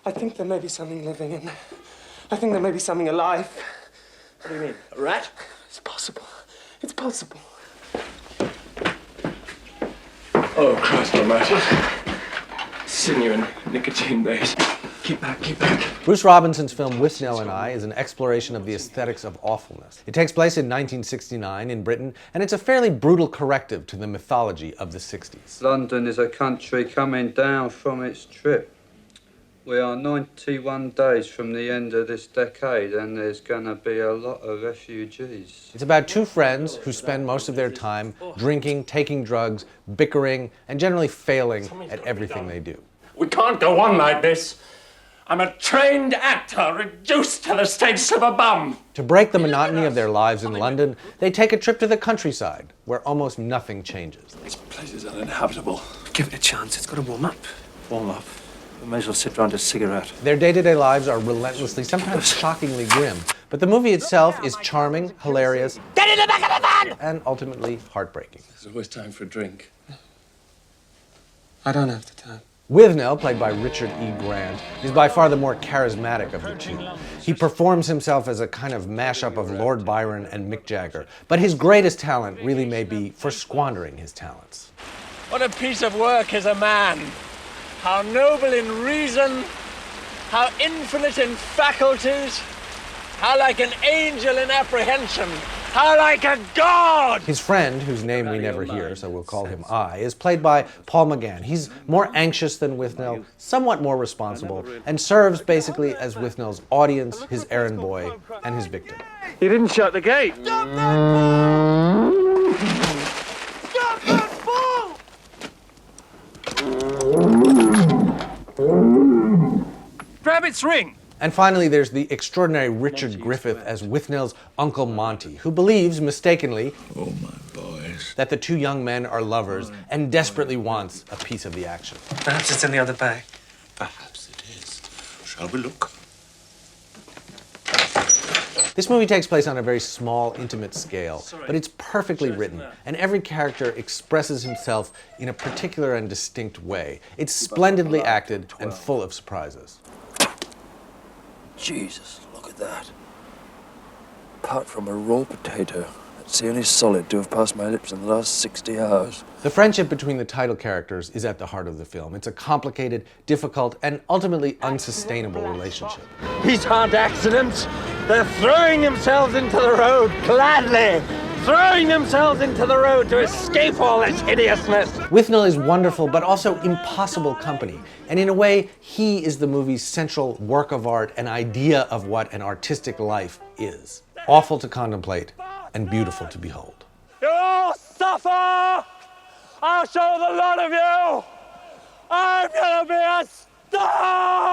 I think there may be something living in there. I think there may be something alive. What do you mean, a rat? It's possible. It's possible. Oh, Christ almighty. Sinew and nicotine base. Keep back, keep back. Bruce Robinson's film Withnail and I is an exploration of the aesthetics of awfulness. It takes place in 1969 in Britain, and it's a fairly brutal corrective to the mythology of the 60s. London is a country coming down from its trip. We are 91 days from the end of this decade, and there's gonna be a lot of refugees. It's about two friends who spend most of their time drinking, taking drugs, bickering, and generally failing at everything they do. We can't go on like this. I'm a trained actor reduced to the status of a bum. To break the monotony of their lives in London, they take a trip to the countryside, where almost nothing changes. This place is uninhabitable. Give it a chance. It's got to warm up. Warm up. We may as well sit round a cigarette. Their day-to-day lives are relentlessly, sometimes shockingly grim, but the movie itself is charming, hilarious, Get in the back of the van! and ultimately heartbreaking. There's always time for a drink. I don't have the time. Withnail, played by Richard E. Grant, is by far the more charismatic of the two. He performs himself as a kind of mashup of Lord Byron and Mick Jagger, but his greatest talent really may be for squandering his talents. What a piece of work is a man. How noble in reason, how infinite in faculties, how like an angel in apprehension, how like a god! His friend, whose name we never hear, so we'll call him I, is played by Paul McGann. He's more anxious than Withnail, somewhat more responsible, and serves basically as Withnail's audience, his errand boy, and his victim. You didn't shut the gate. Stop that ball! Stop that ball! Grab its ring. And finally, there's the extraordinary Richard Griffith as Withnail's Uncle Monty, who believes, mistakenly, Oh, my boys. that the two young men are lovers and desperately wants a piece of the action. Perhaps it's in the other bag. Perhaps it is. Shall we look? This movie takes place on a very small, intimate scale, but it's perfectly written, and every character expresses himself in a particular and distinct way. It's splendidly acted and full of surprises. Jesus, look at that. Apart from a raw potato, that's the only solid to have passed my lips in the last 60 hours. The friendship between the title characters is at the heart of the film. It's a complicated, difficult, and ultimately unsustainable relationship. These aren't accidents. They're throwing themselves into the road gladly. Throwing themselves into the road to escape all this hideousness. Withnail is wonderful, but also impossible company. And in a way, he is the movie's central work of art and idea of what an artistic life is. Awful to contemplate and beautiful to behold. You all suffer! I'll show the lot of you! I'm gonna be a star!